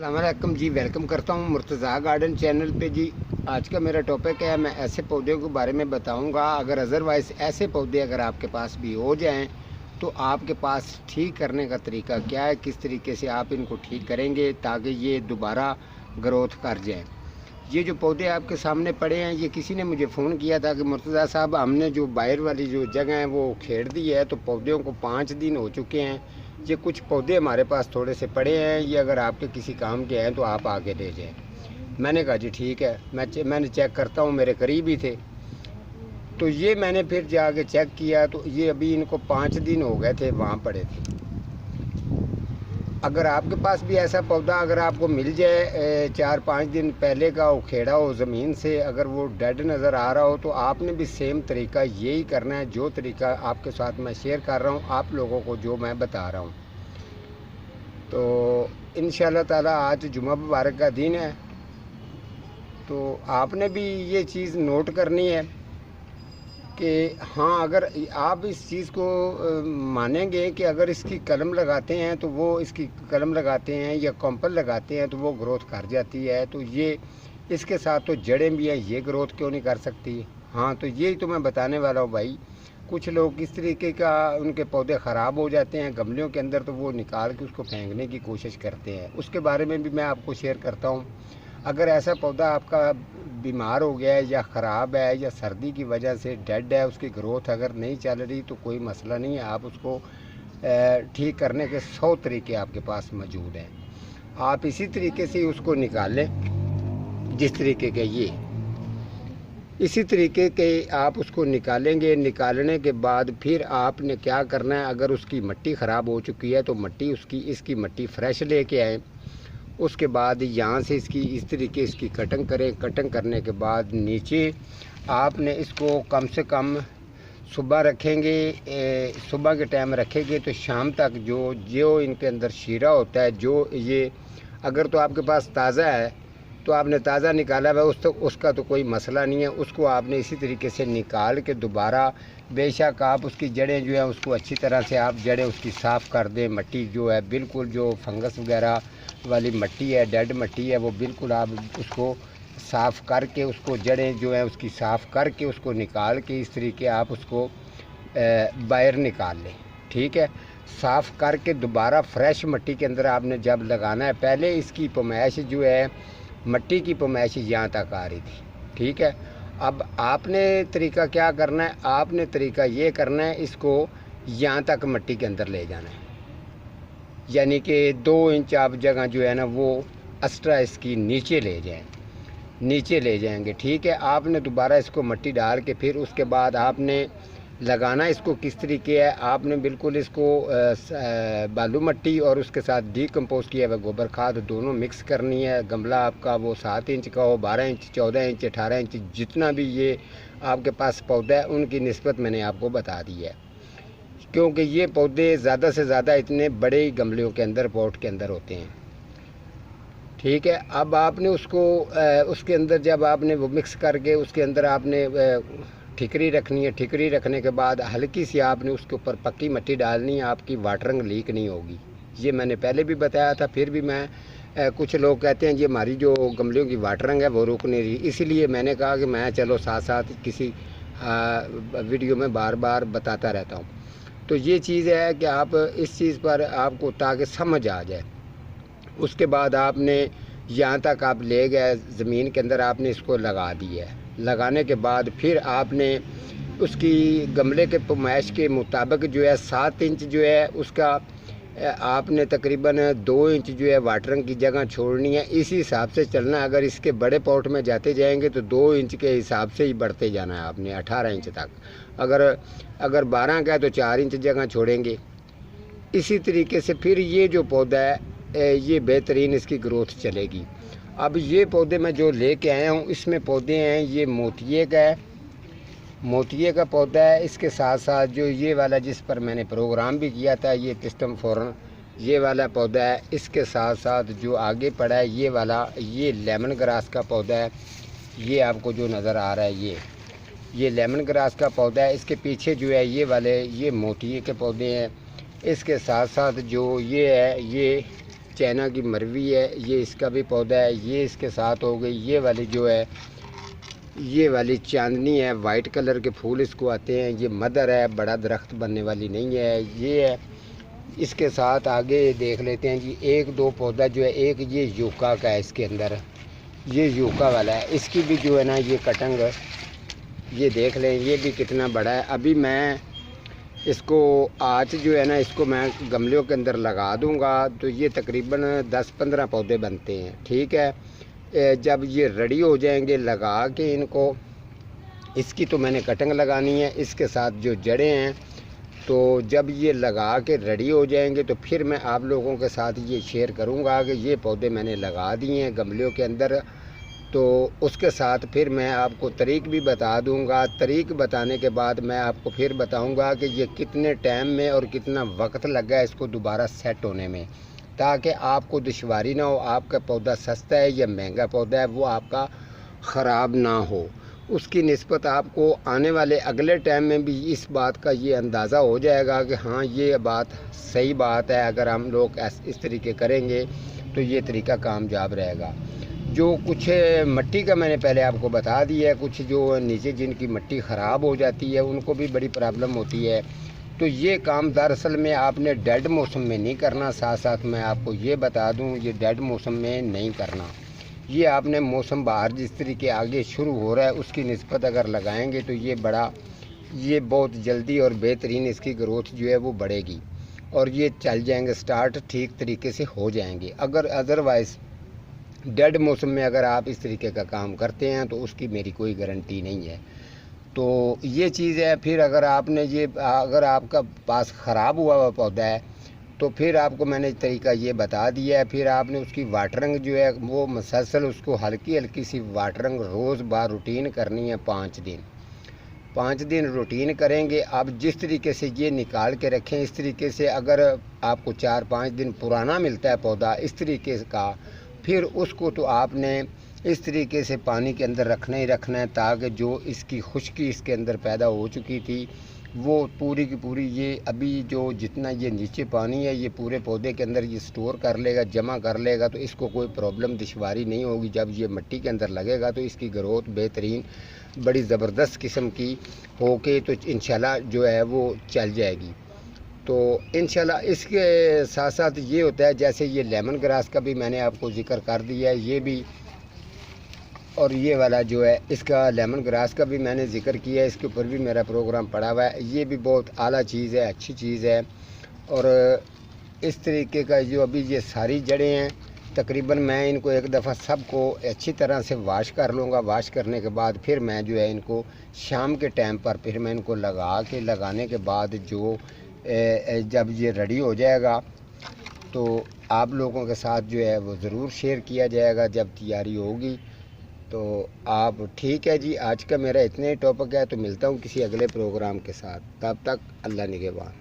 अस्सलामुअलैकुम जी, वेलकम करता हूँ मुर्तज़ा गार्डन चैनल पे जी। आज का मेरा टॉपिक है, मैं ऐसे पौधों के बारे में बताऊँगा। अगर अदरवाइज़ ऐसे पौधे अगर आपके पास भी हो जाएं तो आपके पास ठीक करने का तरीका क्या है, किस तरीके से आप इनको ठीक करेंगे ताकि ये दोबारा ग्रोथ कर जाएँ। ये जो पौधे आपके सामने पड़े हैं, ये किसी ने मुझे फ़ोन किया था कि मुर्तज़ा साहब, हमने जो बाहर वाली जो जगह है वो खेड़ दी है, तो पौधों को 5 दिन हो चुके हैं। ये कुछ पौधे हमारे पास थोड़े से पड़े हैं, ये अगर आपके किसी काम के हैं तो आप आके ले जाएं। मैंने कहा जी ठीक है, मैंने चेक करता हूँ, मेरे करीब ही थे। तो ये मैंने फिर जाके चेक किया तो ये अभी इनको 5 दिन हो गए थे, वहाँ पड़े थे। अगर आपके पास भी ऐसा पौधा अगर आपको मिल जाए 4-5 दिन पहले का उखेड़ा हो ज़मीन से, अगर वो डेड नज़र आ रहा हो, तो आपने भी सेम तरीका यही करना है जो तरीका आपके साथ मैं शेयर कर रहा हूँ, आप लोगों को जो मैं बता रहा हूँ। तो इंशाअल्लाह ताला आज जुमा मुबारक का दिन है, तो आपने भी ये चीज़ नोट करनी है कि हाँ, अगर आप इस चीज़ को मानेंगे कि अगर इसकी कलम लगाते हैं तो वो इसकी कलम लगाते हैं या कॉम्पल लगाते हैं तो वो ग्रोथ कर जाती है, तो ये इसके साथ तो जड़ें भी हैं, ये ग्रोथ क्यों नहीं कर सकती। हाँ, तो यही तो मैं बताने वाला हूँ भाई। कुछ लोग किस तरीके का उनके पौधे ख़राब हो जाते हैं गमलों के अंदर, तो वो निकाल के उसको फेंकने की कोशिश करते हैं। उसके बारे में भी मैं आपको शेयर करता हूँ। अगर ऐसा पौधा आपका बीमार हो गया है या ख़राब है या सर्दी की वजह से डेड है, उसकी ग्रोथ अगर नहीं चल रही, तो कोई मसला नहीं है, आप उसको ठीक करने के 100 तरीके आपके पास मौजूद हैं। आप इसी तरीके से उसको निकाल लें, जिस तरीके के ये इसी तरीके के आप उसको निकालेंगे। निकालने के बाद फिर आपने क्या करना है, अगर उसकी मिट्टी ख़राब हो चुकी है तो इसकी मिट्टी फ्रेश लेके आएँ। उसके बाद यहाँ से इसकी इस तरीके इसकी कटिंग करें। कटिंग करने के बाद नीचे आपने इसको कम से कम सुबह रखेंगे, सुबह के टाइम रखेंगे तो शाम तक जो इनके अंदर शीरा होता है, जो ये अगर तो आपके पास ताज़ा है तो आपने ताज़ा निकाला हुआ उसका तो कोई मसला नहीं है। उसको आपने इसी तरीके से निकाल के दोबारा, बेशक आप उसकी जड़ें जो है उसको अच्छी तरह से आप जड़ें उसकी साफ़ कर दें। मिट्टी जो है बिल्कुल जो फंगस वगैरह वाली मिट्टी है, डेड मिट्टी है, वो बिल्कुल आप उसको साफ़ करके उसको जड़ें जो है उसकी साफ़ करके उसको निकाल के इस तरीके आप उसको बाहर निकाल लें। ठीक है, साफ़ करके दोबारा फ्रेश मिट्टी के अंदर आपने जब लगाना है, पहले इसकी पमैश जो है मिट्टी की पमैश यहाँ तक आ रही थी। ठीक है, अब आपने तरीका क्या करना है, आपने तरीका ये करना है, इसको यहाँ तक मिट्टी के अंदर ले जाना है, यानी कि 2 इंच आप जगह जो है ना वो एक्स्ट्रा इसकी नीचे ले जाएंगे। ठीक है, आपने दोबारा इसको मिट्टी डाल के फिर उसके बाद आपने लगाना इसको किस तरीके है, आपने बिल्कुल इसको बालू मिट्टी और उसके साथ डीकम्पोज किया हुआ गोबर खाद दोनों मिक्स करनी है। गमला आपका वो 7 इंच का हो, 12 इंच, 14 इंच, 18 इंच, जितना भी ये आपके पास पौधा है उनकी निस्बत मैंने आपको बता दी है, क्योंकि ये पौधे ज़्यादा से ज़्यादा इतने बड़े गमलों के अंदर, पॉट के अंदर होते हैं। ठीक है, अब आपने उसको उसके अंदर जब आपने वो मिक्स करके उसके अंदर आपने ठिकरी रखनी है। ठिकरी रखने के बाद हल्की सी आपने उसके ऊपर पक्की मिट्टी डालनी है, आपकी वाटरिंग लीक नहीं होगी। ये मैंने पहले भी बताया था, फिर भी मैं कुछ लोग कहते हैं जी हमारी जो गमलों की वाटरिंग है वो रुक नहीं रही, इसीलिए मैंने कहा कि मैं चलो साथ साथ किसी वीडियो में बार बार बताता रहता हूँ। तो ये चीज़ है कि आप इस चीज़ पर आपको ताकि समझ आ जाए। उसके बाद आपने यहाँ तक आप ले गए ज़मीन के अंदर, आपने इसको लगा दिया है। लगाने के बाद फिर आपने उसकी गमले के पैमाइश के मुताबिक जो है 7 इंच जो है उसका आपने तकरीबन 2 इंच जो है वाटरिंग की जगह छोड़नी है। इसी हिसाब से चलना है। अगर इसके बड़े पॉट में जाते जाएंगे तो 2 इंच के हिसाब से ही बढ़ते जाना है आपने 18 इंच तक। अगर 12 का है तो 4 इंच जगह छोड़ेंगे। इसी तरीके से फिर ये जो पौधा है ये बेहतरीन इसकी ग्रोथ चलेगी। अब ये पौधे मैं जो लेके आया हूँ इसमें पौधे हैं, ये मोतिये का है, मोतिये का पौधा है। इसके साथ साथ जो ये वाला जिस पर मैंने प्रोग्राम भी किया था, ये पिस्टम फॉरन, ये वाला पौधा है। इसके साथ साथ जो आगे पड़ा है ये वाला, ये लेमन ग्रास का पौधा है। ये आपको जो नज़र आ रहा है ये लेमन ग्रास का पौधा है। इसके पीछे जो है ये वाले ये मोतिये के पौधे हैं। इसके साथ साथ जो ये है चाइना की मरवी है, ये इसका भी पौधा है। ये इसके साथ हो गई ये वाली जो है, ये वाली चांदनी है, वाइट कलर के फूल इसको आते हैं। ये मदर है, बड़ा दरख्त बनने वाली नहीं है। ये है, इसके साथ आगे देख लेते हैं जी। एक दो पौधा जो है, एक ये यूका का है, इसके अंदर ये यूका वाला है। इसकी भी जो है ना ये कटंग, ये देख लें, ये भी कितना बड़ा है। अभी मैं इसको आज जो है ना, इसको मैं गमलों के अंदर लगा दूंगा तो ये तकरीबन 10-15 पौधे बनते हैं। ठीक है, जब ये रेडी हो जाएंगे लगा के इनको, इसकी तो मैंने कटंग लगानी है, इसके साथ जो जड़ें हैं, तो जब ये लगा के रेडी हो जाएंगे तो फिर मैं आप लोगों के साथ ये शेयर करूंगा कि ये पौधे मैंने लगा दिए हैं गमलों के अंदर। तो उसके साथ फिर मैं आपको तरीक भी बता दूंगा। तरीक बताने के बाद मैं आपको फिर बताऊंगा कि ये कितने टाइम में और कितना वक्त लगा है इसको दोबारा सेट होने में, ताकि आपको दुश्वारी ना हो। आपका पौधा सस्ता है या महंगा पौधा है वो आपका ख़राब ना हो, उसकी निस्बत आपको आने वाले अगले टाइम में भी इस बात का ये अंदाज़ा हो जाएगा कि हाँ ये बात सही बात है। अगर हम लोग इस तरीके करेंगे तो ये तरीका कामयाब रहेगा। जो कुछ मिट्टी का मैंने पहले आपको बता दिया है, कुछ जो नीचे जिनकी मिट्टी ख़राब हो जाती है उनको भी बड़ी प्रॉब्लम होती है। तो ये काम दरअसल में आपने डेड मौसम में नहीं करना। साथ साथ मैं आपको ये बता दूं, ये डेड मौसम में नहीं करना। ये आपने मौसम बाहर जिस तरीके आगे शुरू हो रहा है उसकी निस्बत अगर लगाएंगे तो ये बहुत जल्दी और बेहतरीन इसकी ग्रोथ जो है वो बढ़ेगी और ये चल जाएंगे, स्टार्ट ठीक तरीके से हो जाएंगे। अगर अदरवाइज़ डेड मौसम में अगर आप इस तरीके का काम करते हैं तो उसकी मेरी कोई गारंटी नहीं है। तो ये चीज़ है। फिर अगर आपका पास ख़राब हुआ हुआ पौधा है तो फिर आपको मैंने तरीका ये बता दिया है। फिर आपने उसकी वाटरिंग जो है वो मुसलसल उसको हल्की हल्की सी वाटरिंग रोज़ बार रूटीन करनी है। 5 दिन रूटीन करेंगे। आप जिस तरीके से ये निकाल के रखें इस तरीके से, अगर आपको 4-5 दिन पुराना मिलता है पौधा इस तरीके का, फिर उसको तो आपने इस तरीके से पानी के अंदर रखना ही रखना है, ताकि जो इसकी खुश्की इसके अंदर पैदा हो चुकी थी वो पूरी की पूरी, ये अभी जो जितना ये नीचे पानी है ये पूरे पौधे के अंदर ये स्टोर कर लेगा, जमा कर लेगा। तो इसको कोई प्रॉब्लम दुश्वारी नहीं होगी। जब ये मिट्टी के अंदर लगेगा तो इसकी ग्रोथ बेहतरीन बड़ी ज़बरदस्त किस्म की होके तो इंशाल्लाह जो है वो चल जाएगी। तो इंशाल्लाह इसके साथ साथ ये होता है, जैसे ये लेमन ग्रास का भी मैंने आपको ज़िक्र कर दिया है, ये भी, और ये वाला जो है इसका लेमन ग्रास का भी मैंने ज़िक्र किया है। इसके ऊपर भी मेरा प्रोग्राम पड़ा हुआ है। ये भी बहुत आला चीज़ है, अच्छी चीज़ है। और इस तरीके का जो अभी ये सारी जड़ें हैं, तकरीबन मैं इनको एक दफ़ा सबको अच्छी तरह से वाश कर लूँगा। वाश करने के बाद फिर मैं जो है इनको शाम के टाइम पर फिर मैं इनको लगाने के बाद जो जब ये रेडी हो जाएगा तो आप लोगों के साथ जो है वो ज़रूर शेयर किया जाएगा जब तैयारी होगी। तो आप ठीक है जी, आज का मेरा इतने ही टॉपिक है। तो मिलता हूँ किसी अगले प्रोग्राम के साथ, तब तक अल्लाह निगहबान।